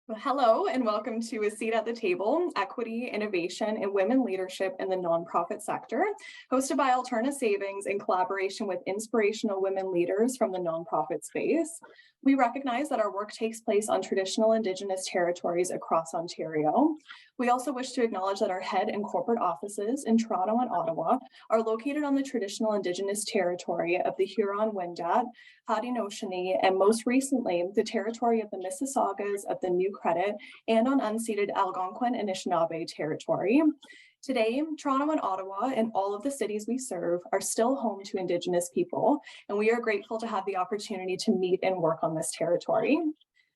Well, hello and welcome to A Seat at the Table, Equity, Innovation, and Women Leadership in the Nonprofit Sector, hosted by Alterna Savings in collaboration with inspirational women leaders from the nonprofit space. We recognize that our work takes place on traditional Indigenous territories across Ontario. We also wish to acknowledge that our head and corporate offices in Toronto and Ottawa are located on the traditional Indigenous territory of the Huron-Wendat, Haudenosaunee, and most recently, the territory of the Mississaugas of the New Credit and on unceded Algonquin Anishinaabe territory. Today, Toronto and Ottawa and all of the cities we serve are still home to Indigenous people, and we are grateful to have the opportunity to meet and work on this territory.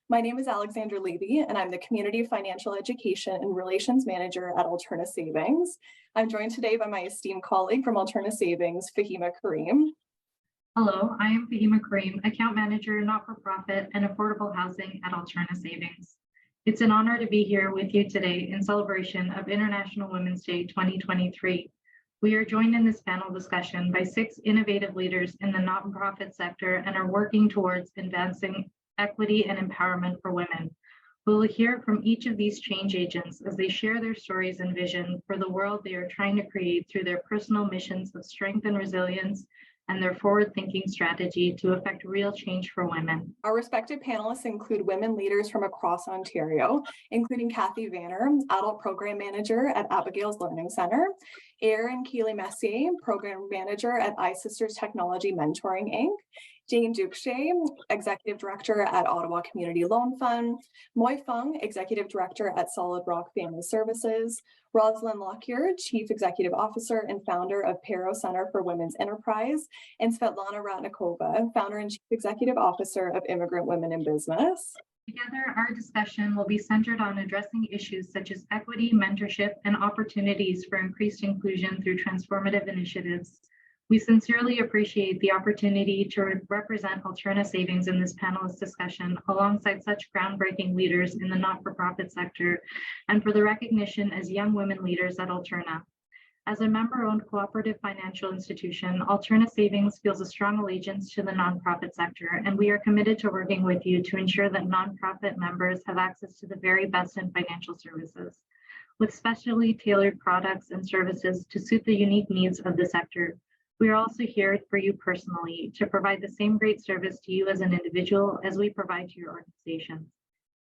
My name is Alexandra Levy, and I'm the Community Financial Education and Relations Manager at Alterna Savings. I'm joined today by my esteemed colleague from Alterna Savings, Fahima Kareem. Hello, I am Fahima Kareem, Account Manager, Not-for-Profit and Affordable Housing at Alterna Savings. It's an honor to be here with you today in celebration of International Women's Day 2023. We are joined in this panel discussion by 6 innovative leaders in the nonprofit sector and are working towards advancing equity and empowerment for women. We will hear from each of these change agents as they share their stories and vision for the world they are trying to create through their personal missions of strength and resilience and their forward-thinking strategy to affect real change for women. Our respected panelists include women leaders from across Ontario, including Kathy Vanner, Adult Program Manager at Abigail's Learning Centre, Erin Keeley-Messier, Program Manager at iSisters Technology Mentoring, Inc., Jane Ducshay, Executive Director at Ottawa Community Loan Fund, Moy Fung, Executive Director at Solid Rock Family Services, Rosalind Lockyer, Chief Executive Officer and founder of Pero Center for Women's Enterprise, and Svetlana Ratnikova, Founder and Chief Executive Officer of Immigrant Women in Business. Together, our discussion will be centered on addressing issues such as equity, mentorship, and opportunities for increased inclusion through transformative initiatives. We sincerely appreciate the opportunity to represent Alterna Savings in this panelist discussion alongside such groundbreaking leaders in the not-for-profit sector and for the recognition as young women leaders at Alterna. As a member-owned cooperative financial institution, Alterna Savings feels a strong allegiance to the nonprofit sector, and we are committed to working with you to ensure that nonprofit members have access to the very best in financial services, with specially tailored products and services to suit the unique needs of the sector. We are also here for you personally to provide the same great service to you as an individual as we provide to your organization.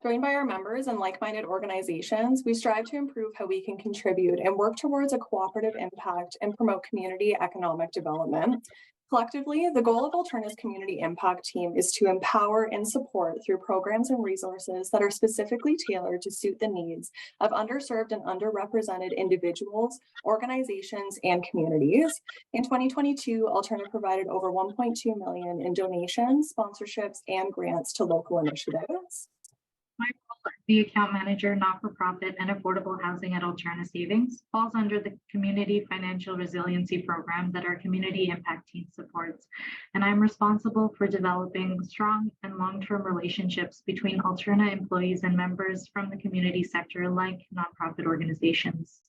Joined by our members and like-minded organizations, we strive to improve how we can contribute and work towards a cooperative impact and promote community economic development. Collectively, the goal of Alterna's Community Impact Team is to empower and support through programs and resources that are specifically tailored to suit the needs of underserved and underrepresented individuals, organizations, and communities. In 2022, Alterna provided over $1.2 million in donations, sponsorships, and grants to local initiatives. My role as the account manager, not-for-profit and affordable housing at Alterna Savings falls under the Community Financial Resiliency Program that our Community Impact Team supports. And I'm responsible for developing strong and long-term relationships between Alterna employees and members from the community sector, like nonprofit organizations.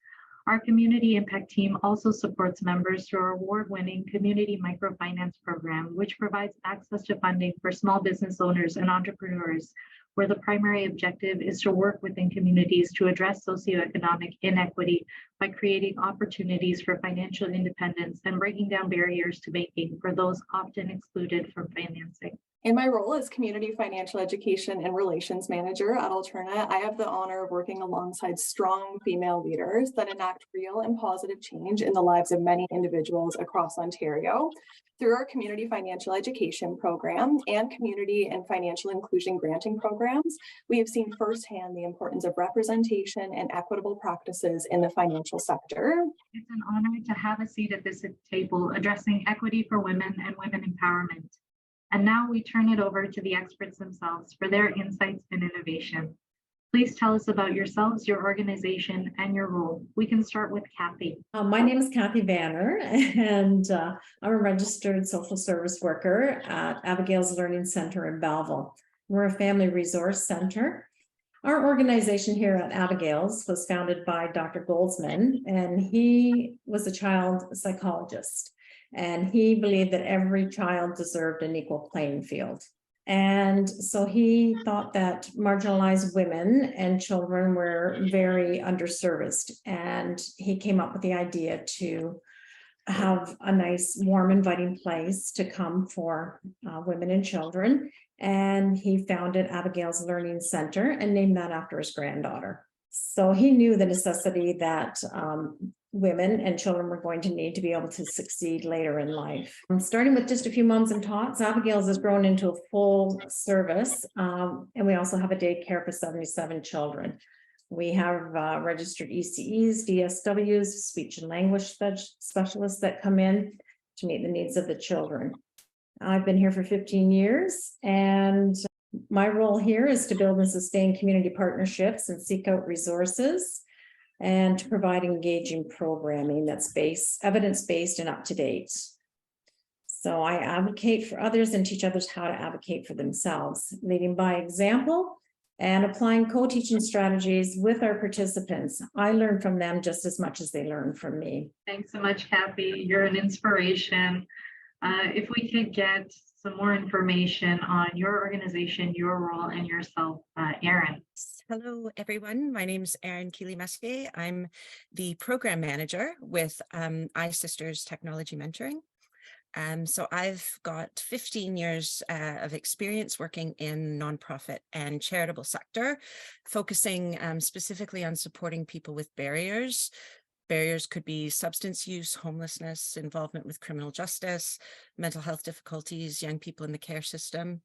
Our Community Impact Team also supports members through our award-winning Community Microfinance Program, which provides access to funding for small business owners and entrepreneurs, where the primary objective is to work within communities to address socioeconomic inequity by creating opportunities for financial independence and breaking down barriers to banking for those often excluded from financing. In my role as Community Financial Education and Relations Manager at Alterna, I have the honor of working alongside strong female leaders that enact real and positive change in the lives of many individuals across Ontario. Through our Community Financial Education Program and Community and Financial Inclusion Granting Programs, we have seen firsthand the importance of representation and equitable practices in the financial sector. It's an honor to have a seat at this table addressing equity for women and women empowerment. And now we turn it over to the experts themselves for their insights and innovation. Please tell us about yourselves, your organization, and your role. We can start with Kathy. My name is Kathy Vanner, and I'm a registered social service worker at Abigail's Learning Centre in Belleville. We're a family resource center. Our organization here at Abigail's was founded by Dr. Goldsman, and he was a child psychologist. And he believed that every child deserved an equal playing field. And so he thought that marginalized women and children were very underserviced. And he came up with the idea to have a nice, warm, inviting place to come for women and children. And he founded Abigail's Learning Center and named that after his granddaughter. So he knew the necessity that women and children were going to need to be able to succeed later in life. Starting with just a few moms and tots, Abigail's has grown into a full service, and we also have a daycare for 77 children. We have registered ECEs, DSWs, speech and language specialists that come in to meet the needs of the children. I've been here for 15 years, and my role here is to build and sustain community partnerships and seek out resources and to provide engaging programming that's evidence-based and up-to-date. So I advocate for others and teach others how to advocate for themselves, leading by example and applying co-teaching strategies with our participants. I learn from them just as much as they learn from me. Thanks so much, Kathy. You're an inspiration. If we could get some more information on your organization, your role, and yourself, Erin. Hello, everyone. My name is Erin Keeley-Messier. I'm the program manager with iSisters Technology Mentoring. So I've got 15 years of experience working in nonprofit and charitable sector, focusing specifically on supporting people with barriers. Barriers could be substance use, homelessness, involvement with criminal justice, mental health difficulties, young people in the care system.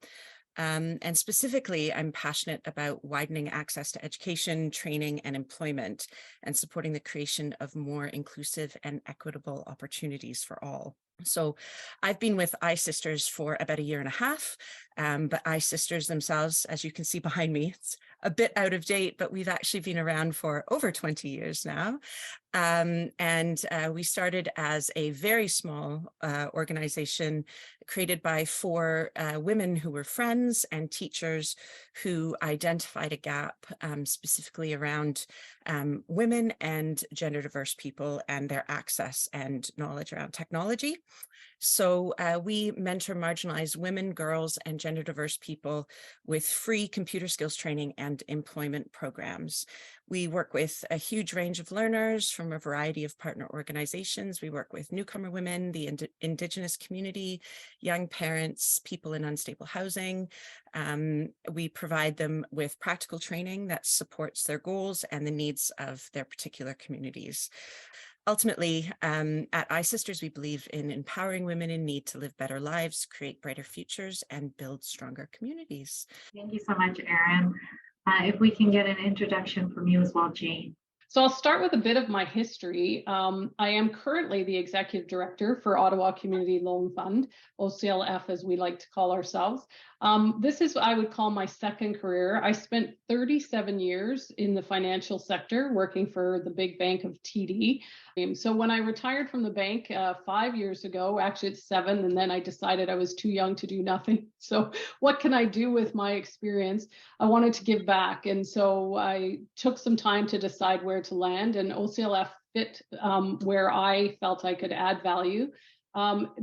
And specifically, I'm passionate about widening access to education, training, and employment, and supporting the creation of more inclusive and equitable opportunities for all. So I've been with iSisters for about a year and a half, but iSisters themselves, as you can see behind me, it's a bit out of date, but we've actually been around for over 20 years now. We started as a very small organization created by 4 women who were friends and teachers who identified a gap specifically around women and gender diverse people and their access and knowledge around technology. So we mentor marginalized women, girls, and gender diverse people with free computer skills training and employment programs. We work with a huge range of learners from a variety of partner organizations. We work with newcomer women, the Indigenous community, young parents, people in unstable housing. We provide them with practical training that supports their goals and the needs of their particular communities. Ultimately, at iSisters, we believe in empowering women in need to live better lives, create brighter futures, and build stronger communities. Thank you so much, Erin. If we can get an introduction from you as well, Jane. So I'll start with a bit of my history. I am currently the Executive Director for Ottawa Community Loan Fund, OCLF as we like to call ourselves. This is what I would call my second career. I spent 37 years in the financial sector working for the big bank of TD. So when I retired from the bank 5 years ago, actually it's 7, and then I decided I was too young to do nothing. So what can I do with my experience? I wanted to give back. And so I took some time to decide where to land, and OCLF fit where I felt I could add value.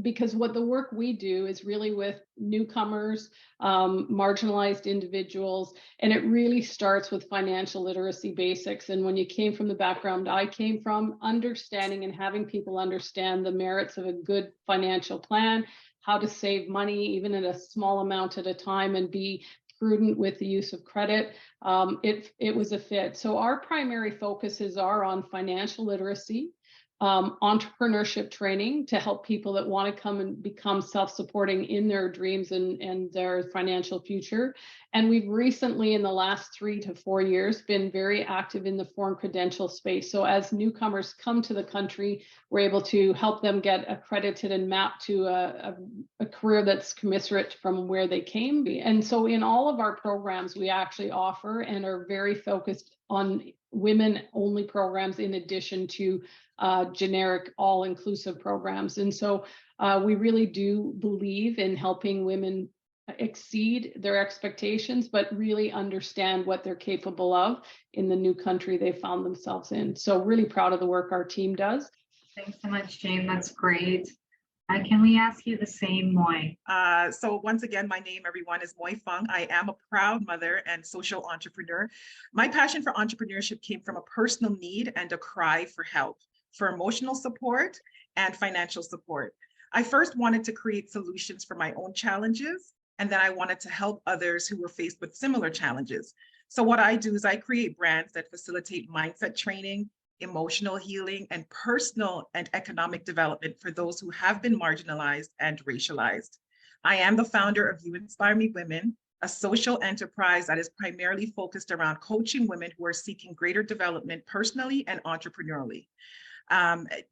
Because what the work we do is really with newcomers, marginalized individuals, and it really starts with financial literacy basics. And when you came from the background I came from, understanding and having people understand the merits of a good financial plan, how to save money, even at a small amount at a time, and be prudent with the use of credit, it was a fit. So our primary focuses are on financial literacy, entrepreneurship training to help people that want to come and become self-supporting in their dreams and their financial future. And we've recently, in the last 3 to 4 years, been very active in the foreign credential space. So as newcomers come to the country, we're able to help them get accredited and mapped to a career that's commensurate from where they came. And so in all of our programs, we actually offer and are very focused on women-only programs in addition to generic all-inclusive programs. And so we really do believe in helping women exceed their expectations, but really understand what they're capable of in the new country they found themselves in. So really proud of the work our team does. Thanks so much, Jane. That's great. Can we ask you the same, Moy? So once again, my name, everyone, is Moy Fung. I am a proud mother and social entrepreneur. My passion for entrepreneurship came from a personal need and a cry for help, for emotional support and financial support. I first wanted to create solutions for my own challenges, and then I wanted to help others who were faced with similar challenges. So what I do is I create brands that facilitate mindset training, emotional healing, and personal and economic development for those who have been marginalized and racialized. I am the founder of You Inspire Me Women, a social enterprise that is primarily focused around coaching women who are seeking greater development personally and entrepreneurially.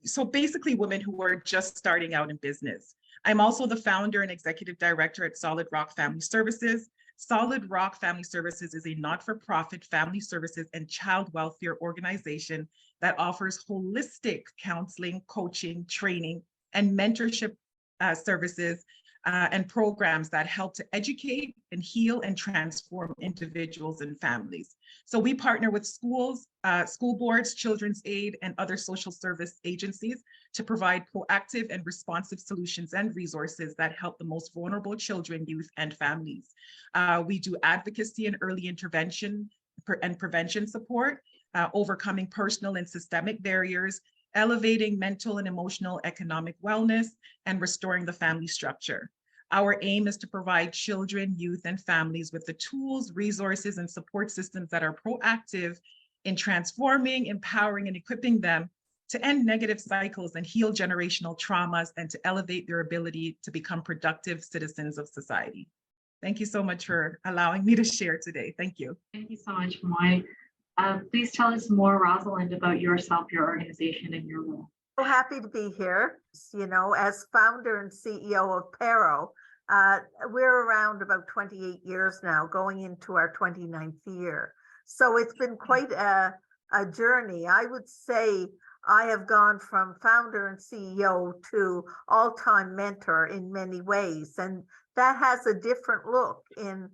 So basically women who are just starting out in business. I'm also the founder and executive director at Solid Rock Family Services. Solid Rock Family Services is a not-for-profit family services and child welfare organization that offers holistic counseling, coaching, training, and mentorship services and programs that help to educate and heal and transform individuals and families. So we partner with schools, school boards, children's aid, and other social service agencies to provide proactive and responsive solutions and resources that help the most vulnerable children, youth, and families. We do advocacy and early intervention and prevention support, overcoming personal and systemic barriers, elevating mental and emotional economic wellness, and restoring the family structure. Our aim is to provide children, youth, and families with the tools, resources, and support systems that are proactive in transforming, empowering, and equipping them to end negative cycles and heal generational traumas and to elevate their ability to become productive citizens of society. Thank you so much for allowing me to share today. Thank you. Thank you so much, Moy. Please tell us more, Rosalind, about yourself, your organization, and your role. So happy to be here. You know, as founder and CEO of Pero, we're around about 28 years now, going into our 29th year. So it's been quite a journey. I would say I have gone from founder and CEO to all-time mentor in many ways. And that has a different look in,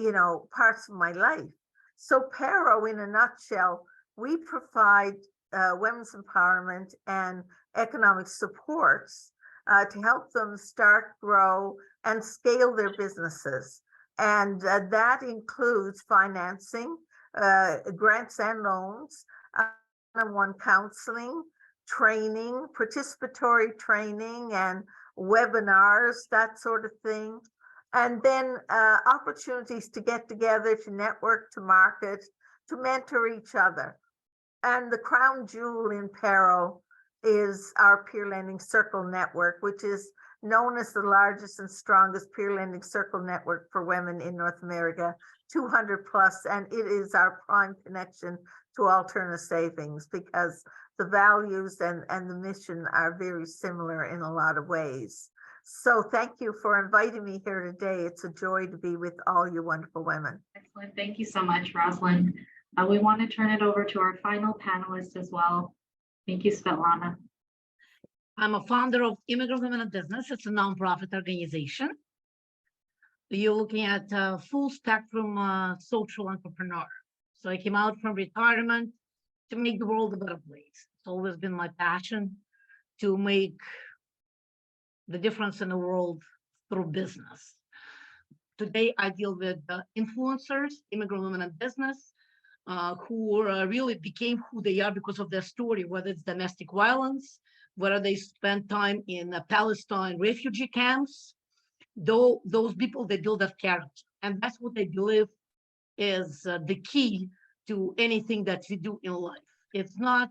you know, parts of my life. So Pero, in a nutshell, we provide women's empowerment and economic supports to help them start, grow, and scale their businesses. And that includes financing, grants and loans, one-on-one counseling, training, participatory training, and webinars, that sort of thing. And then opportunities to get together, to network, to market, to mentor each other. And the crown jewel in Pero is our peer lending circle network, which is known as the largest and strongest peer lending circle network for women in North America, 200 plus, and it is our prime connection to Alterna Savings because the values and the mission are very similar in a lot of ways. So thank you for inviting me here today. It's a joy to be with all you wonderful women. Excellent. Thank you so much, Rosalind. We want to turn it over to our final panelist as well. Thank you, Svetlana. I'm a founder of Immigrant Women in Business. It's a nonprofit organization. You're looking at a full spectrum social entrepreneur. So I came out from retirement to make the world a better place. It's always been my passion to make the difference in the world through business. Today, I deal with influencers, immigrant women in business, who really became who they are because of their story, whether it's domestic violence, whether they spent time in Palestine refugee camps. Those people, they build that character. And that's what I believe is the key to anything that we do in life. It's not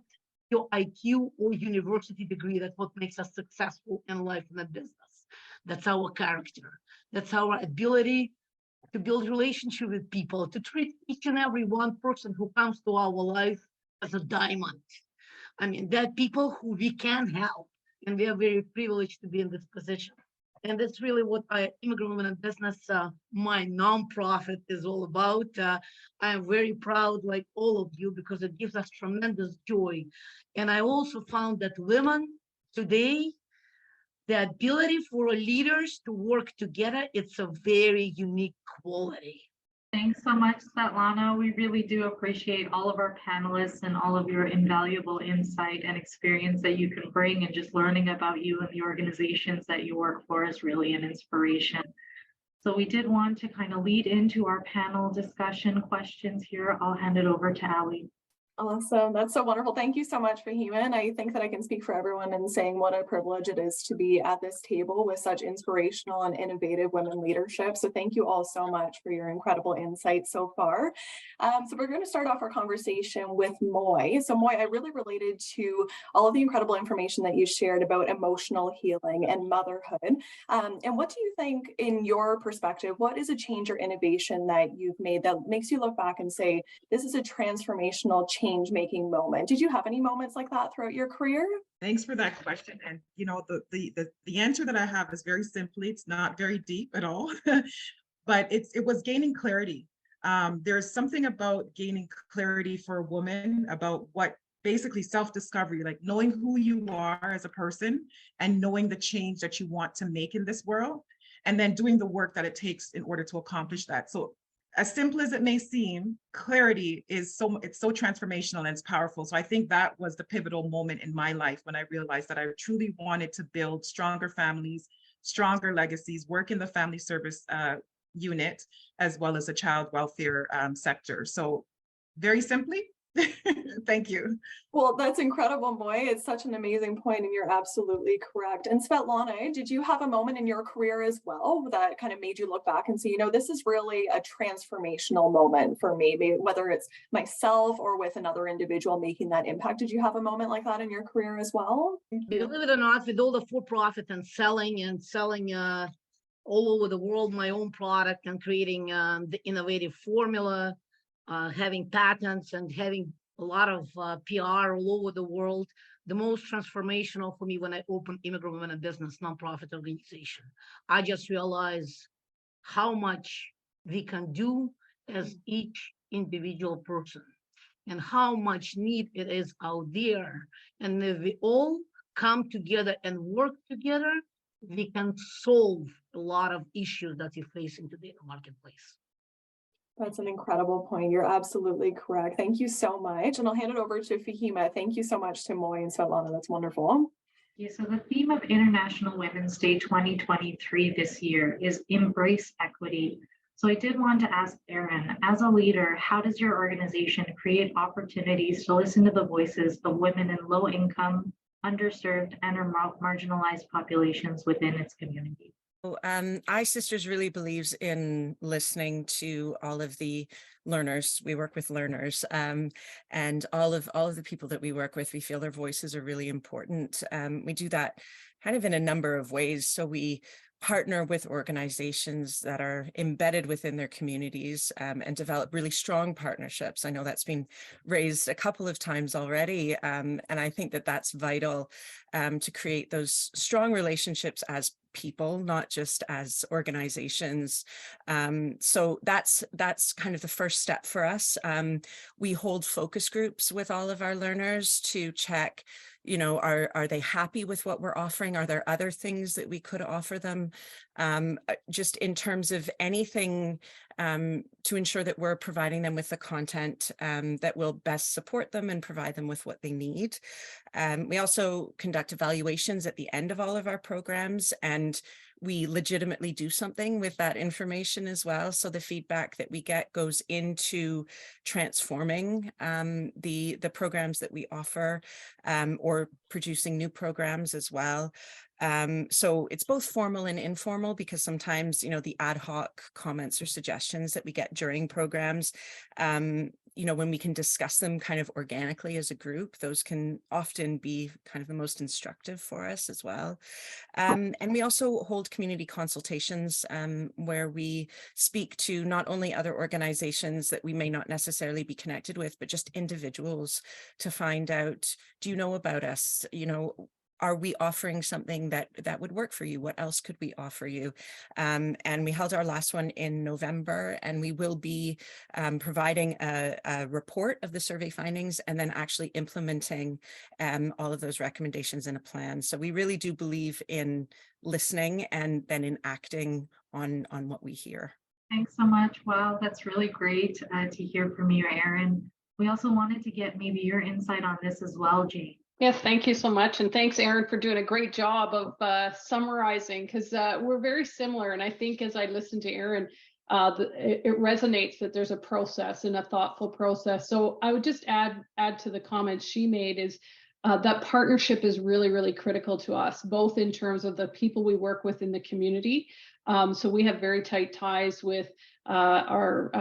your IQ or university degree that's what makes us successful in life and in business. That's our character. That's our ability to build relationship with people, to treat each and every one person who comes to our life as a diamond. I mean, they're people who we can help, and we are very privileged to be in this position. And that's really what Immigrant Women in Business, my nonprofit, is all about. I am very proud, like all of you, because it gives us tremendous joy. And I also found that women today, the ability for leaders to work together, it's a very unique quality. Thanks so much, Svetlana. We really do appreciate all of our panelists and all of your invaluable insight and experience that you can bring, and just learning about you and the organizations that you work for is really an inspiration. So we did want to kind of lead into our panel discussion questions here. I'll hand it over to Ali. Awesome. That's so wonderful. Thank you so much, Fahima. And I think that I can speak for everyone in saying what a privilege it is to be at this table with such inspirational and innovative women leadership. So thank you all so much for your incredible insights so far. So we're going to start off our conversation with Moy. So Moy, I really related to all of the incredible information that you shared about emotional healing and motherhood. And what do you think, in your perspective, what is a change or innovation that you've made that makes you look back and say, this is a transformational change-making moment? Did you have any moments like that throughout your career? Thanks for that question. And you know, the answer that I have is very simply, it's not very deep at all, but it was gaining clarity. There's something about gaining clarity for a woman about what basically self-discovery, like knowing who you are as a person and knowing the change that you want to make in this world, and then doing the work that it takes in order to accomplish that. So as simple as it may seem, clarity is it's so transformational and it's powerful. So I think that was the pivotal moment in my life when I realized that I truly wanted to build stronger families, stronger legacies, work in the family service unit, as well as the child welfare sector. So very simply, thank you. Well, that's incredible, Moy. It's such an amazing point, and you're absolutely correct. And Svetlana, did you have a moment in your career as well that kind of made you look back and say, you know, this is really a transformational moment for me, maybe whether it's myself or with another individual making that impact? Did you have a moment like that in your career as well? Believe it or not, with all the for-profit and selling all over the world my own product and creating the innovative formula, having patents and having a lot of PR all over the world, the most transformational for me when I opened Immigrant Women in Business nonprofit organization. I just realized how much we can do as each individual person and how much need it is out there. And if we all come together and work together, we can solve a lot of issues that we face in today's marketplace. That's an incredible point. You're absolutely correct. Thank you so much. And I'll hand it over to Fahima. Thank you so much to Moy and Svetlana. That's wonderful. Yeah, so the theme of International Women's Day 2023 this year is Embrace Equity. So I did want to ask Erin, as a leader, how does your organization create opportunities to listen to the voices of women in low income, underserved, and or marginalized populations within its community? iSisters really believes in listening to all of the learners. We work with learners, and all of the people that we work with, we feel their voices are really important. We do that kind of in a number of ways. So we partner with organizations that are embedded within their communities, and develop really strong partnerships. I know that's been raised a couple of times already, and I think that that's vital to create those strong relationships as people, not just as organizations. So that's kind of the first step for us. We hold focus groups with all of our learners to check, you know, are they happy with what we're offering? Are there other things that we could offer them? Just in terms of anything to ensure that we're providing them with the content that will best support them and provide them with what they need. We also conduct evaluations at the end of all of our programs, and we legitimately do something with that information as well. So the feedback that we get goes into transforming the programs that we offer, or producing new programs as well. So it's both formal and informal, because sometimes, you know, the ad hoc comments or suggestions that we get during programs, you know, when we can discuss them kind of organically as a group, those can often be kind of the most instructive for us as well. And we also hold community consultations where we speak to not only other organizations that we may not necessarily be connected with, but just individuals to find out, do you know about us? You know, are we offering something that would work for you? What else could we offer you? And we held our last one in November, and we will be providing a report of the survey findings and then actually implementing all of those recommendations in a plan. So we really do believe in listening and then in acting on what we hear. Thanks so much. Wow, that's really great to hear from you, Erin. We also wanted to get maybe your insight on this as well, Jane. Yes, thank you so much. And thanks, Erin, for doing a great job of summarizing, because we're very similar. And I think as I listen to Erin, it resonates that there's a process and a thoughtful process. So I would just add to the comments she made is that partnership is really, really critical to us, both in terms of the people we work with in the community. So we have very tight ties with our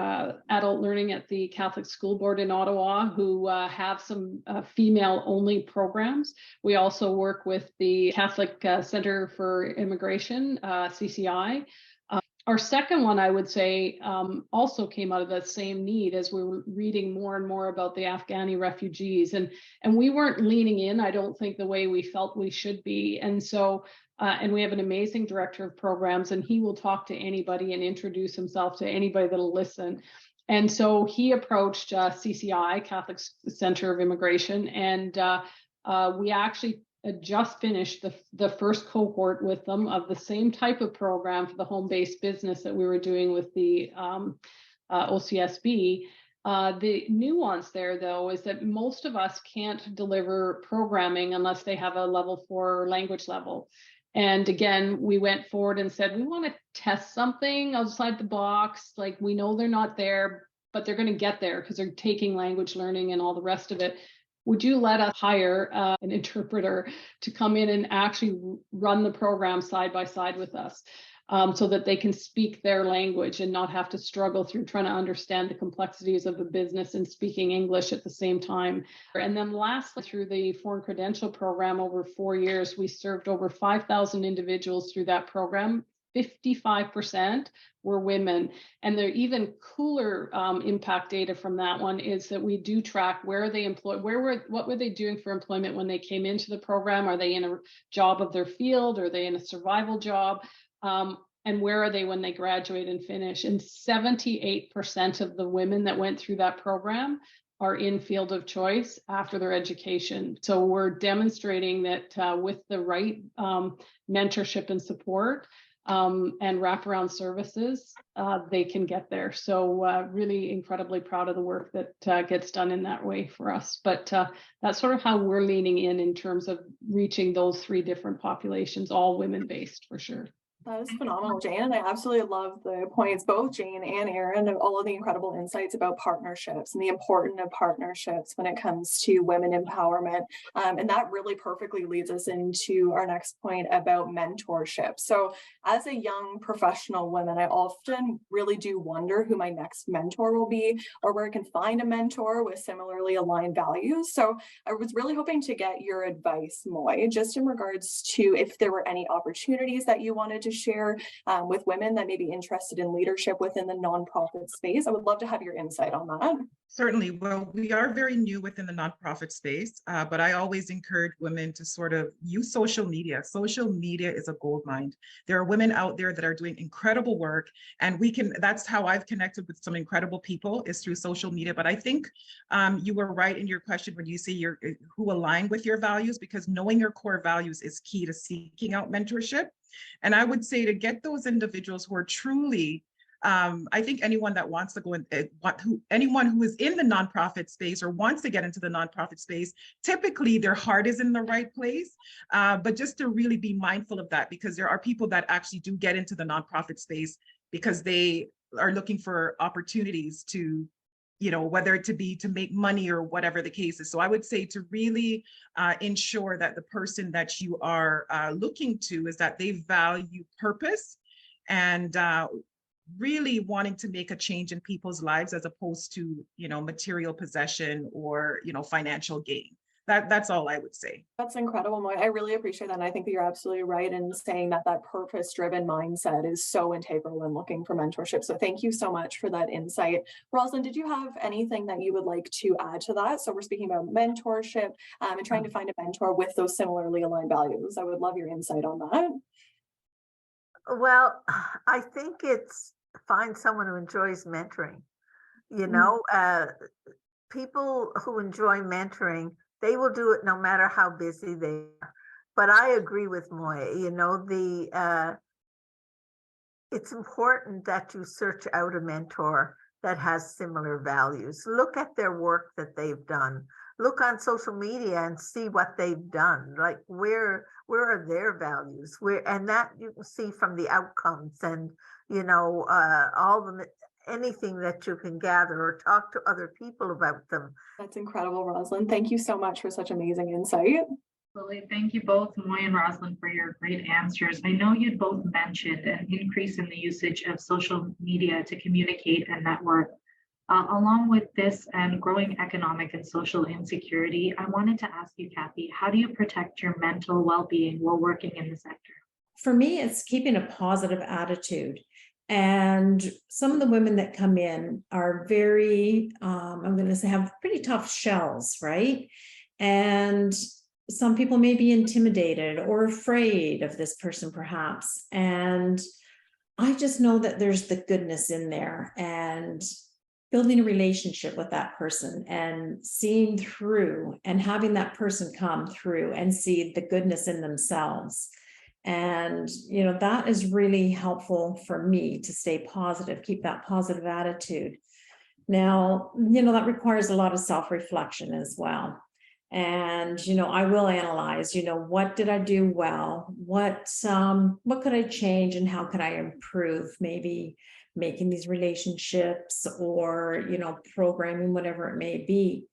adult learning at the Catholic School Board in Ottawa, who have some female-only programs. We also work with the Catholic Center for Immigration, CCI. Our second one, I would say, also came out of that same need as we were reading more and more about the Afghani refugees. And we weren't leaning in, I don't think, the way we felt we should be. And so, and we have an amazing director of programs, and he will talk to anybody and introduce himself to anybody that'll listen. And so he approached CCI, Catholic Center of Immigration, and we actually just finished the first cohort with them of the same type of program for the home-based business that we were doing with the OCSB. The nuance there, though, is that most of us can't deliver programming unless they have a level 4 language level. And again, we went forward and said, we want to test something outside the box. Like, we know they're not there, but they're going to get there because they're taking language learning and all the rest of it. Would you let us hire an interpreter to come in and actually run the program side by side with us so that they can speak their language and not have to struggle through trying to understand the complexities of the business and speaking English at the same time? And then lastly, through the Foreign Credential Program over 4 years, we served over 5,000 individuals through that program. 55% were women. And the even cooler impact data from that one is that we do track where are they employed, what were they doing for employment when they came into the program? Are they in a job of their field? Are they in a survival job? And where are they when they graduate and finish? And 78% of the women that went through that program are in field of choice after their education. So we're demonstrating that with the right mentorship and support, and wraparound services, they can get there. So really incredibly proud of the work that gets done in that way for us. But that's sort of how we're leaning in terms of reaching those 3 different populations, all women-based for sure. That is phenomenal, Jane. And I absolutely love the points, both Jane and Erin, of all of the incredible insights about partnerships and the importance of partnerships when it comes to women empowerment. And that really perfectly leads us into our next point about mentorship. So as a young professional woman, I often really do wonder who my next mentor will be or where I can find a mentor with similarly aligned values. So I was really hoping to get your advice, Moy, just in regards to if there were any opportunities that you wanted to share with women that may be interested in leadership within the nonprofit space. I would love to have your insight on that. Certainly. Well, we are very new within the nonprofit space, but I always encourage women to sort of use social media. Social media is a gold mine. There are women out there that are doing incredible work, and that's how I've connected with some incredible people, is through social media. But I think you were right in your question when you say who align with your values, because knowing your core values is key to seeking out mentorship. And I would say to get those individuals who are truly, I think anyone that wants to go in, anyone who is in the nonprofit space or wants to get into the nonprofit space, typically their heart is in the right place. But just to really be mindful of that, because there are people that actually do get into the nonprofit space because they are looking for opportunities to, whether it to be to make money or whatever the case is. So I would say to really ensure that the person that you are looking to is that they value purpose and really wanting to make a change in people's lives as opposed to, material possession or, financial gain. That's all I would say. That's incredible, Moy. I really appreciate that. And I think that you're absolutely right in saying that purpose-driven mindset is so integral when looking for mentorship. So thank you so much for that insight. Rosalind, did you have anything that you would like to add to that? So we're speaking about mentorship and trying to find a mentor with those similarly aligned values. I would love your insight on that. Well, I think it's find someone who enjoys mentoring. People who enjoy mentoring, they will do it no matter how busy they are. But I agree with Moy, it's important that you search out a mentor that has similar values. Look at their work that they've done. Look on social media and see what they've done. Like where are their values? And that you can see from the outcomes and all the anything that you can gather or talk to other people about them. That's incredible, Rosalind. Thank you so much for such amazing insight. Absolutely. Thank you both, Moy and Rosalind, for your great answers. I know you'd both mentioned an increase in the usage of social media to communicate and network. Along with this and growing economic and social insecurity, I wanted to ask you, Kathy, how do you protect your mental well-being while working in the sector? For me, it's keeping a positive attitude. And some of the women that come in are very, I'm going to say, have pretty tough shells, right? And some people may be intimidated or afraid of this person, perhaps. And I just know that there's the goodness in there, and building a relationship with that person and seeing through and having that person come through and see the goodness in themselves. And, that is really helpful for me to stay positive, keep that positive attitude. Now, that requires a lot of self-reflection as well. And, I will analyze, what did I do well? What could I change and how could I improve? Maybe making these relationships or, programming, whatever it may be.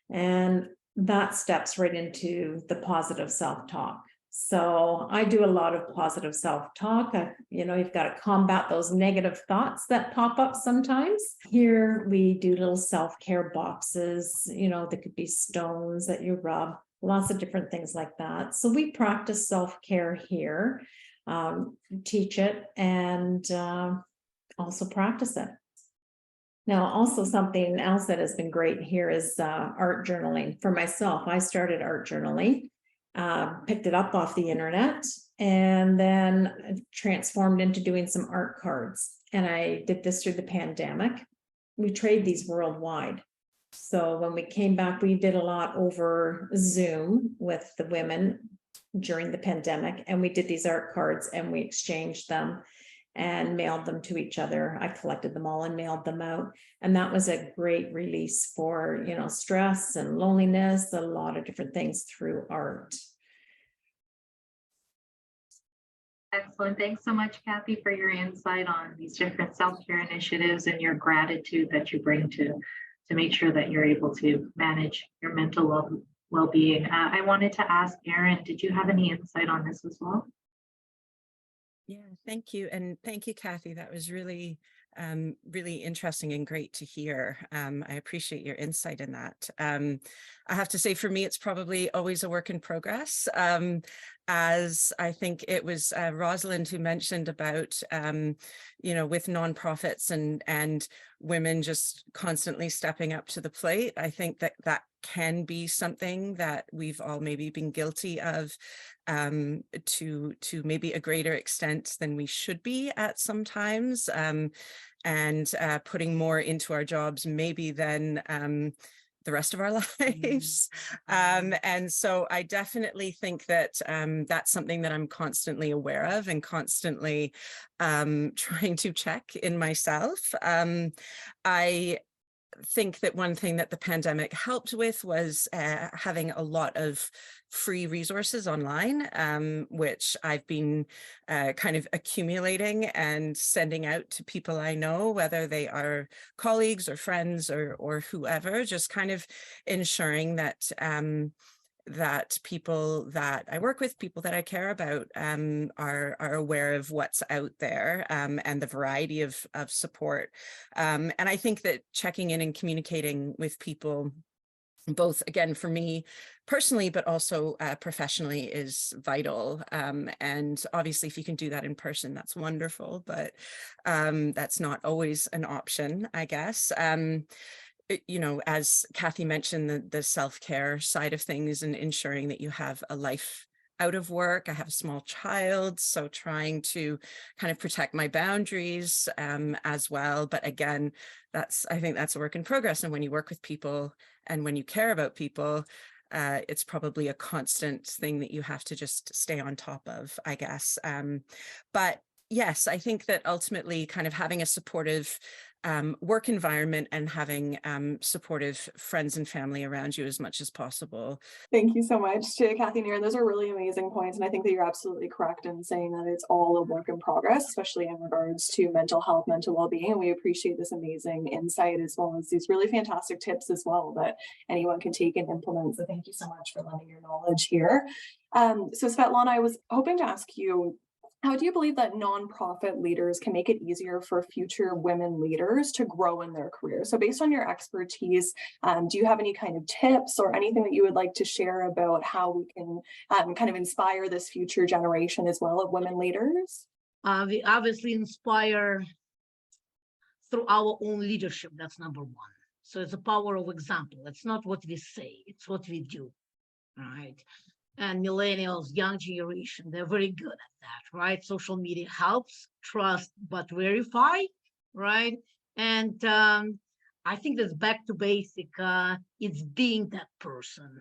And that steps right into the positive self-talk. So I do a lot of positive self-talk. You've got to combat those negative thoughts that pop up sometimes. Here we do little self-care boxes, there could be stones that you rub, lots of different things like that. So we practice self-care here, teach it, and also practice it. Now, also something else that has been great here is art journaling. For myself, I started art journaling. Picked it up off the internet and then transformed into doing some art cards. And I did this through the pandemic. We trade these worldwide. So when we came back, we did a lot over Zoom with the women during the pandemic. And we did these art cards and we exchanged them and mailed them to each other. I collected them all and mailed them out. And that was a great release for, stress and loneliness, a lot of different things through art. Excellent. Thanks so much, Kathy, for your insight on these different self-care initiatives and your gratitude that you bring to make sure that you're able to manage your mental well-being. I wanted to ask Erin, did you have any insight on this as well? Yeah, thank you. And thank you, Kathy. That was really, really interesting and great to hear. I appreciate your insight in that. I have to say, for me, it's probably always a work in progress. As I think it was Rosalind who mentioned about, with nonprofits and women just constantly stepping up to the plate. I think that can be something that we've all maybe been guilty of to maybe a greater extent than we should be at sometimes, and putting more into our jobs maybe than the rest of our lives. And so I definitely think that that's something that I'm constantly aware of and constantly trying to check in myself. I think that one thing that the pandemic helped with was having a lot of free resources online, which I've been kind of accumulating and sending out to people I know, whether they are colleagues or friends or whoever, just kind of ensuring that that people that I work with, people that I care about, are aware of what's out there, and the variety of support. And I think that checking in and communicating with people, both, again, for me personally, but also professionally, is vital. And obviously, if you can do that in person, that's wonderful, but that's not always an option, I guess. As Kathy mentioned, the self-care side of things and ensuring that you have a life out of work. I have a small child, so trying to kind of protect my boundaries as well. But again, I think that's a work in progress. And when you work with people and when you care about people, it's probably a constant thing that you have to just stay on top of, I guess. But Yes, I think that ultimately kind of having a supportive work environment and having supportive friends and family around you as much as possible. Thank you so much to Kathy and Aaron. Those are really amazing points. And I think that you're absolutely correct in saying that it's all a work in progress, especially in regards to mental health, mental well-being. And we appreciate this amazing insight as well as these really fantastic tips as well that anyone can take and implement. So thank you so much for lending your knowledge here. So Svetlana, I was hoping to ask you, how do you believe that nonprofit leaders can make it easier for future women leaders to grow in their career? So based on your expertise, do you have any kind of tips or anything that you would like to share about how we can kind of inspire this future generation as well of women leaders? We obviously inspire through our own leadership. That's number one. So it's a power of example. It's not what we say, it's what we do, right? And millennials, young generation, they're very good at that, right? Social media helps, trust but verify, right? And I think that's back to basic. It's being that person,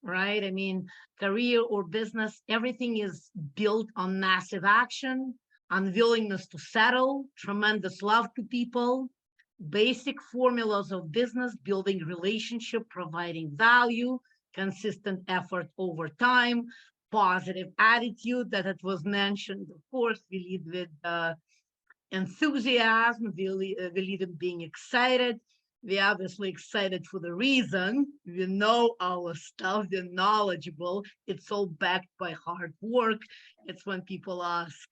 right? I mean, career or business, everything is built on massive action, unwillingness to settle, tremendous love to people, basic formulas of business, building relationship, providing value, consistent effort over time, positive attitude that it was mentioned. Of course, we lead with enthusiasm, we lead in being excited. We're obviously excited for the reason. We know our stuff, we're knowledgeable. It's all backed by hard work. It's when people ask,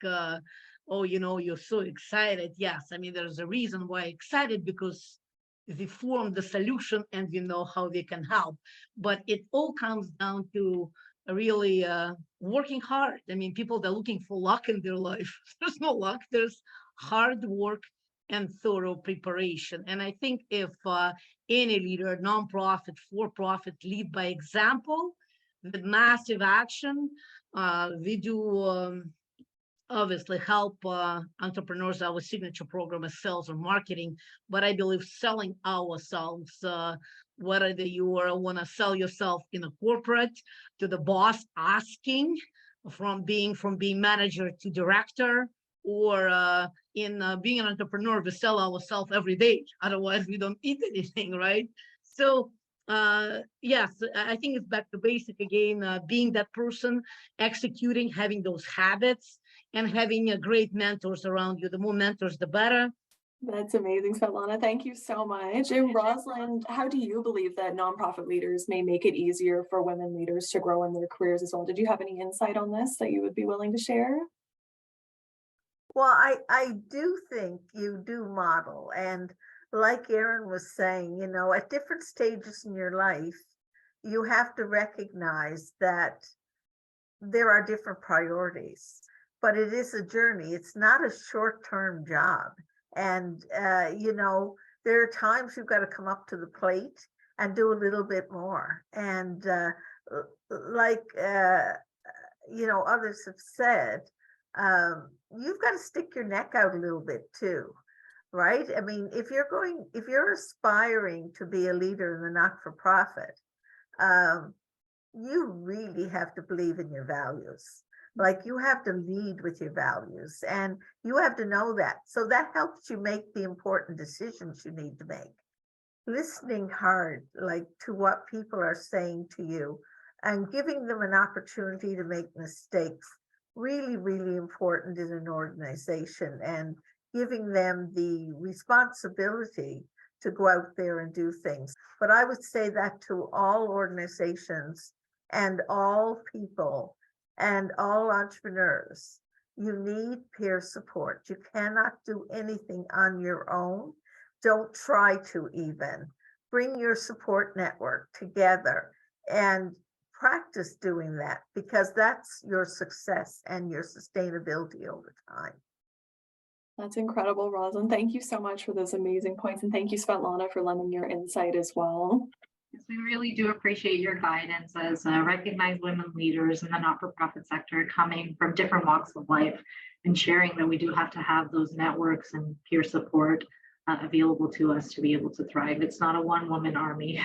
oh, you know, you're so excited. Yes, I mean, there's a reason why excited, because we form the solution and we know how we can help. But it all comes down to really working hard. I mean, people that are looking for luck in their life. There's no luck, there's hard work and thorough preparation. And I think if any leader, nonprofit, for-profit, lead by example with massive action, we do obviously help entrepreneurs. Our signature program is sales and marketing, but I believe selling ourselves, whether you want to sell yourself in a corporate to the boss asking, from being manager to director, or in being an entrepreneur, we sell ourselves every day. Otherwise, we don't eat anything, right? So yes, I think it's back to basic again, being that person, executing, having those habits, and having great mentors around you. The more mentors, the better. That's amazing, Svetlana. Thank you so much. And Rosalind, how do you believe that nonprofit leaders may make it easier for women leaders to grow in their careers as well? Did you have any insight on this that you would be willing to share? Well, I do think you do model. And like Aaron was saying, you know, at different stages in your life, you have to recognize that there are different priorities, but it is a journey. It's not a short-term job. And, you know, there are times you've got to come up to the plate and do a little bit more. And like, you know, others have said, you've got to stick your neck out a little bit too, right? I mean, if you're aspiring to be a leader in the not-for-profit, you really have to believe in your values. Like, you have to lead with your values, and you have to know that. So that helps you make the important decisions you need to make. Listening hard, like, to what people are saying to you and giving them an opportunity to make mistakes, really, really important in an organization, and giving them the responsibility to go out there and do things. But I would say that to all organizations and all people and all entrepreneurs, you need peer support. You cannot do anything on your own. Don't try to even. Bring your support network together and practice doing that, because that's your success and your sustainability over time. That's incredible, Rosalind. Thank you so much for those amazing points. And thank you, Svetlana, for lending your insight as well. Yes, we really do appreciate your guidance as recognized women leaders in the not-for-profit sector, coming from different walks of life and sharing that we do have to have those networks and peer support available to us to be able to thrive. It's not a one-woman army.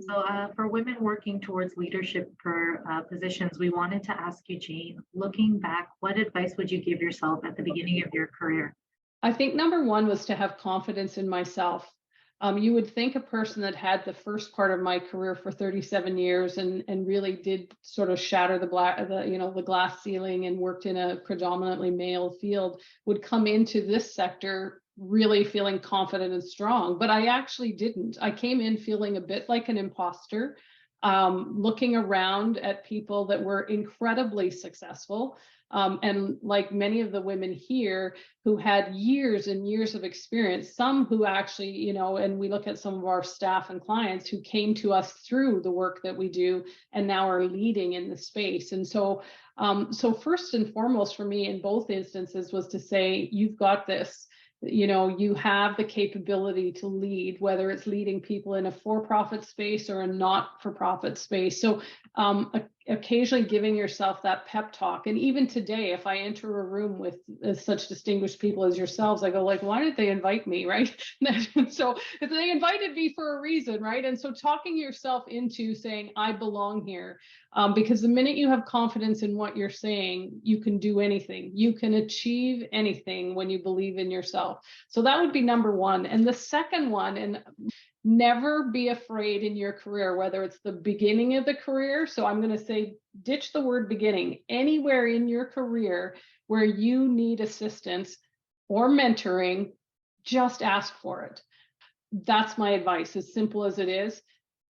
So for women working towards leadership positions, we wanted to ask you, Jane, looking back, what advice would you give yourself at the beginning of your career? I think number one was to have confidence in myself. You would think a person that had the first part of my career for 37 years and really did sort of shatter the glass ceiling and worked in a predominantly male field would come into this sector really feeling confident and strong, but I actually didn't. I came in feeling a bit like an imposter, looking around at people that were incredibly successful. And like many of the women here who had years and years of experience, some who actually, and we look at some of our staff and clients who came to us through the work that we do and now are leading in the space. And so, first and foremost for me in both instances was to say, you've got this. You have the capability to lead, whether it's leading people in a for-profit space or a not-for-profit space. So occasionally giving yourself that pep talk. And even today, if I enter a room with such distinguished people as yourselves, I go like, why did they invite me, right? So if they invited me for a reason, right? And so talking yourself into saying, I belong here. Because the minute you have confidence in what you're saying, you can do anything. You can achieve anything when you believe in yourself. So that would be number one. And the second one, and never be afraid in your career, whether it's the beginning of the career. So I'm going to say, ditch the word beginning. Anywhere in your career where you need assistance or mentoring, just ask for it. That's my advice, as simple as it is.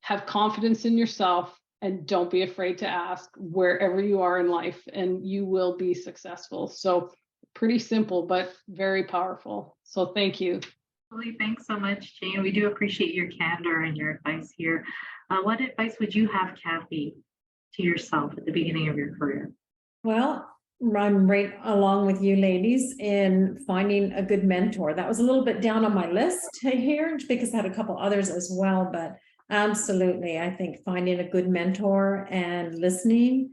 Have confidence in yourself and don't be afraid to ask wherever you are in life, and you will be successful. So pretty simple, but very powerful. So thank you. Thanks so much, Jane. We do appreciate your candor and your advice here. What advice would you have, Kathy, to yourself at the beginning of your career? Well, I'm right along with you ladies in finding a good mentor. That was a little bit down on my list here because I had a couple others as well, but absolutely, I think finding a good mentor and listening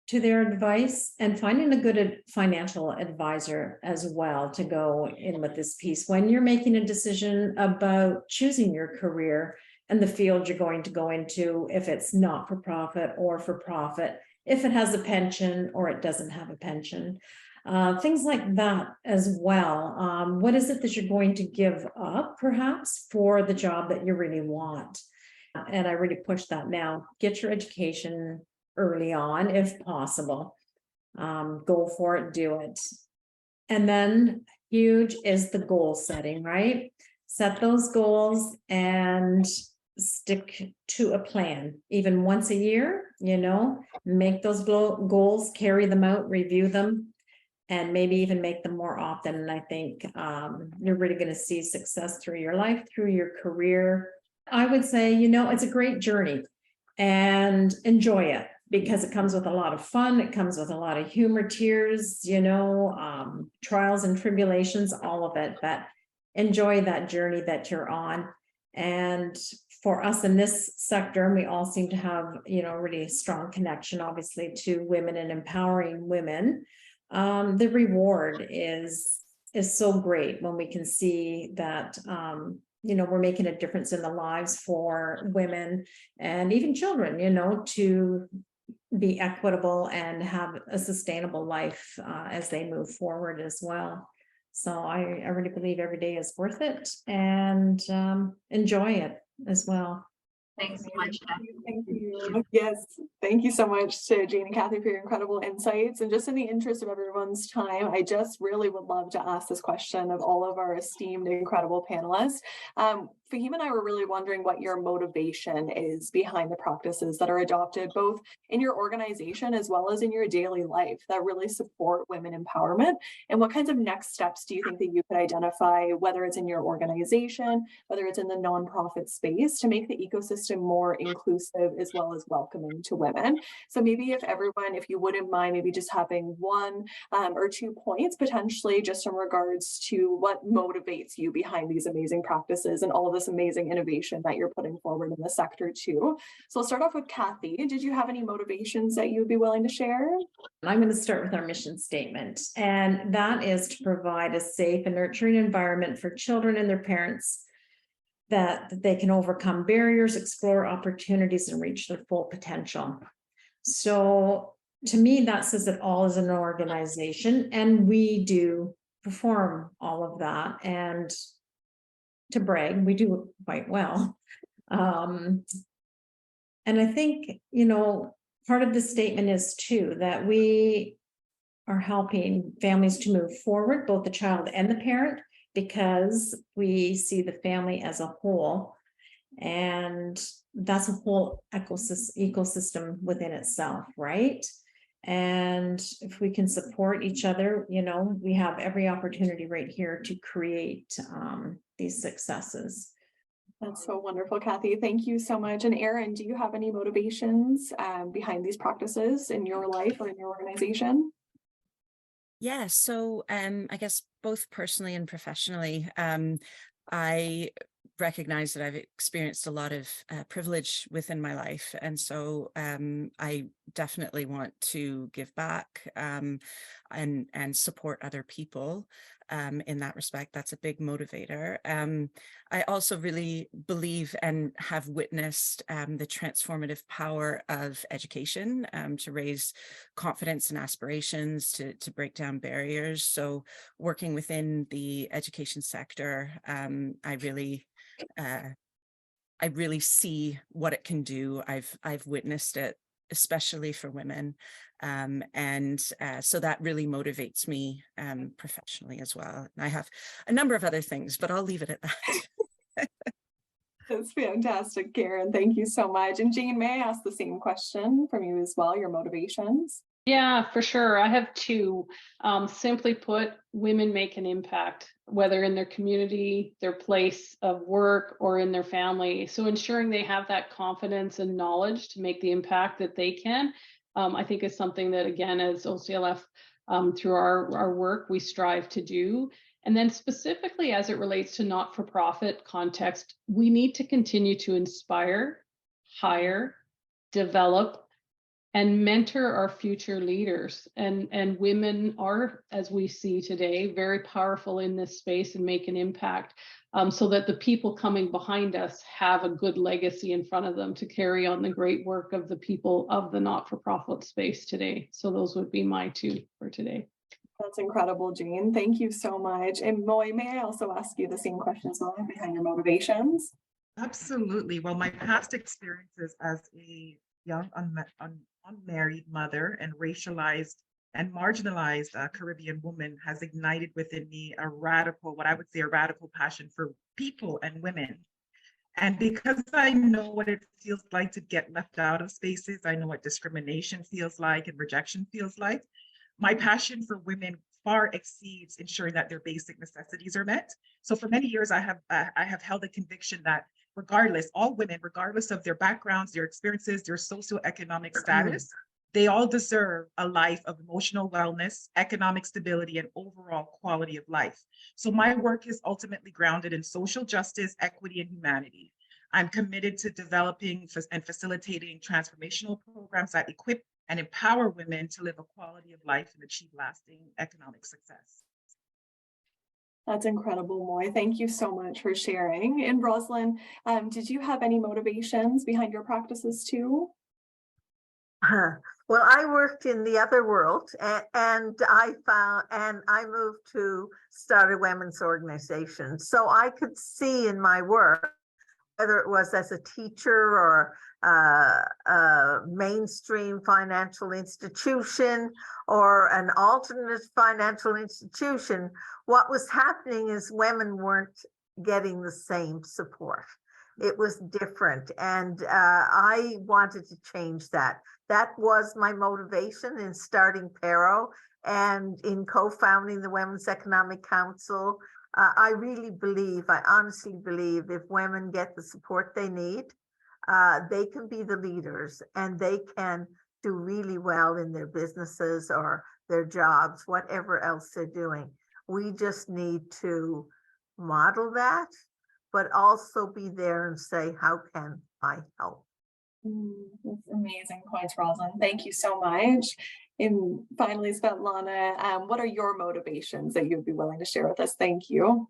to their advice and finding a good financial advisor as well to go in with this piece when you're making a decision about choosing your career and the field you're going to go into, if it's not for profit or for profit, if it has a pension or it doesn't have a pension, things like that as well. What is it that you're going to give up perhaps for the job that you really want? And I really push that now. Get your education early on, if possible. Go for it, do it. And then huge is the goal setting, right? Set those goals and stick to a plan, even once a year, make those goals, carry them out, review them, and maybe even make them more often. And I think you're really going to see success through your life, through your career. I would say, it's a great journey and enjoy it because it comes with a lot of fun. It comes with a lot of humor, tears, trials and tribulations, all of it, but enjoy that journey that you're on. And for us in this sector, we all seem to have, really strong connection, obviously, to women and empowering women. The reward is so great when we can see that, we're making a difference in the lives for women and even children, to be equitable and have a sustainable life as they move forward as well. So I really believe every day is worth it and enjoy it as well. Thanks so much. Thank you. Yes, thank you so much to Jane and Kathy for your incredible insights. And just in the interest of everyone's time, I just really would love to ask this question of all of our esteemed, incredible panelists. Fahim and I were really wondering what your motivation is behind the practices that are adopted both in your organization as well as in your daily life that really support women empowerment. And what kinds of next steps do you think that you could identify, whether it's in your organization, whether it's in the nonprofit space, to make the ecosystem more inclusive as well as welcoming to women? So maybe if you wouldn't mind, maybe just having one or 2 points potentially just in regards to what motivates you behind these amazing practices and all of this amazing innovation that you're putting forward in the sector too. So I'll start off with Kathy. Did you have any motivations that you would be willing to share? I'm going to start with our mission statement, and that is to provide a safe and nurturing environment for children and their parents that they can overcome barriers, explore opportunities, and reach their full potential. So to me, that says it all as an organization, and we do perform all of that. And to brag, we do it quite well. And I think, you know, part of the statement is too, that we are helping families to move forward, both the child and the parent, because we see the family as a whole. And that's a whole ecosystem within itself, right? And if we can support each other, you know, we have every opportunity right here to create these successes. That's so wonderful, Kathy. Thank you so much. And Erin, do you have any motivations behind these practices in your life or in your organization? Yeah, so I guess both personally and professionally, I recognize that I've experienced a lot of privilege within my life. And so I definitely want to give back and support other people in that respect. That's a big motivator. I also really believe and have witnessed the transformative power of education to raise confidence and aspirations, to break down barriers. So working within the education sector, I really see what it can do. I've witnessed it, especially for women. So that really motivates me professionally as well. And I have a number of other things, but I'll leave it at that. That's fantastic, Karen. Thank you so much. And Jane, may I ask the same question from you as well, your motivations? Yeah, for sure. I have two. Simply put, women make an impact, whether in their community, their place of work, or in their family. So ensuring they have that confidence and knowledge to make the impact that they can, I think is something that, again, as OCLF, through our work, we strive to do. And then specifically as it relates to not-for-profit context, we need to continue to inspire, hire, develop, and mentor our future leaders. And women are, as we see today, very powerful in this space and make an impact, so that the people coming behind us have a good legacy in front of them to carry on the great work of the people of the not-for-profit space today. So those would be my two for today. That's incredible, Jane. Thank you so much. And Moy, may I also ask you the same questions behind your motivations? Absolutely. Well, my past experiences as a young unmarried mother and racialized and marginalized Caribbean woman has ignited within me what I would say a radical passion for people and women. And because I know what it feels like to get left out of spaces, I know what discrimination feels like and rejection feels like. My passion for women far exceeds ensuring that their basic necessities are met. So for many years, I have held a conviction that regardless, all women, regardless of their backgrounds, their experiences, their socioeconomic status, they all deserve a life of emotional wellness, economic stability, and overall quality of life. So my work is ultimately grounded in social justice, equity, and humanity. I'm committed to developing and facilitating transformational programs that equip and empower women to live a quality of life and achieve lasting economic success. That's incredible, Moy. Thank you so much for sharing. And Rosalind, did you have any motivations behind your practices too? Well, I worked in the other world, and I moved to start a women's organization. So I could see in my work, whether it was as a teacher or a mainstream financial institution or an alternate financial institution, what was happening is women weren't getting the same support. It was different, and I wanted to change that. That was my motivation in starting PARO and in co-founding the Women's Economic Council. I honestly believe if women get the support they need, they can be the leaders and they can do really well in their businesses or their jobs, whatever else they're doing. We just need to model that, but also be there and say, how can I help? That's amazing points, Rosalind. Thank you so much. And finally, Svetlana, what are your motivations that you'd be willing to share with us? Thank you.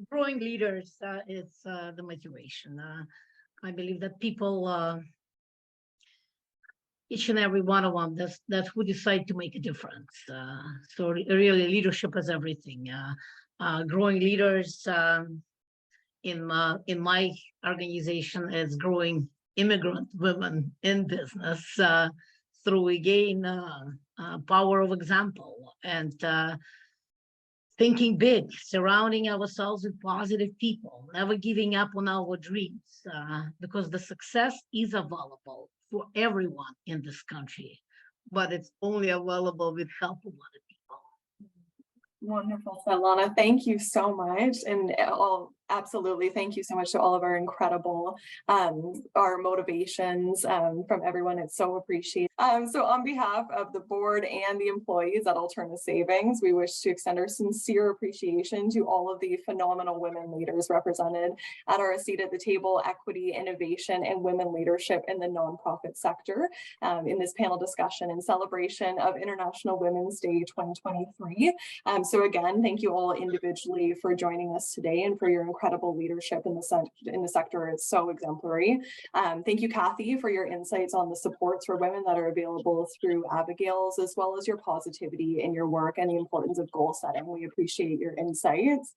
growing leaders is the motivation. I believe that people, each and every one of them, that's who decide to make a difference. So really, leadership is everything. Growing leaders in my organization is growing immigrant women in business through again power of example and thinking big, surrounding ourselves with positive people, never giving up on our dreams, because the success is available for everyone in this country, but it's only available with help of other people. Wonderful, Svetlana. Thank you so much. And absolutely, thank you so much to all of our incredible, our motivations from everyone. It's so appreciated. So on behalf of the board and the employees at Alterna Savings, we wish to extend our sincere appreciation to all of the phenomenal women leaders represented at our seat at the table, equity, innovation, and women leadership in the nonprofit sector in this panel discussion in celebration of International Women's Day 2023. So again, thank you all individually for joining us today and for your incredible leadership in the sector. It's so exemplary. Thank you, Kathy, for your insights on the supports for women that are available through Abigail's, as well as your positivity in your work and the importance of goal setting. We appreciate your insights.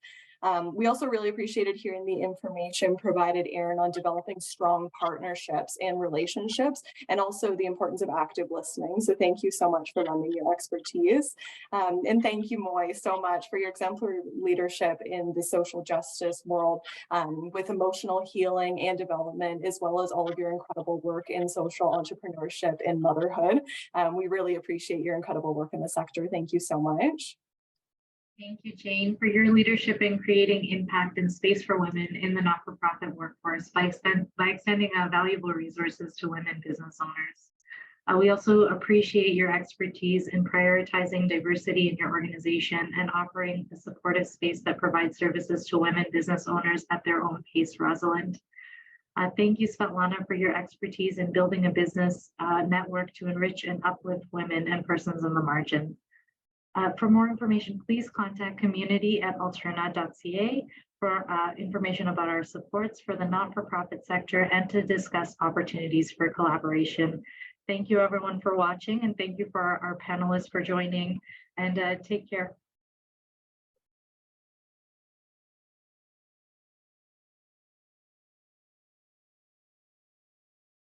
We also really appreciated hearing the information provided, Erin, on developing strong partnerships and relationships, and also the importance of active listening. So thank you so much for lending your expertise. And thank you, Moy, so much for your exemplary leadership in the social justice world with emotional healing and development, as well as all of your incredible work in social entrepreneurship and motherhood. We really appreciate your incredible work in the sector. Thank you so much. Thank you, Jane, for your leadership in creating impact and space for women in the not-for-profit workforce by extending valuable resources to women business owners. We also appreciate your expertise in prioritizing diversity in your organization and offering a supportive space that provides services to women business owners at their own pace, Rosalind. Thank you, Svetlana, for your expertise in building a business network to enrich and uplift women and persons on the margin. For more information, please contact community@alterna.ca for information about our supports for the not-for-profit sector and to discuss opportunities for collaboration. Thank you, everyone, for watching, and thank you for our panelists for joining, and take care.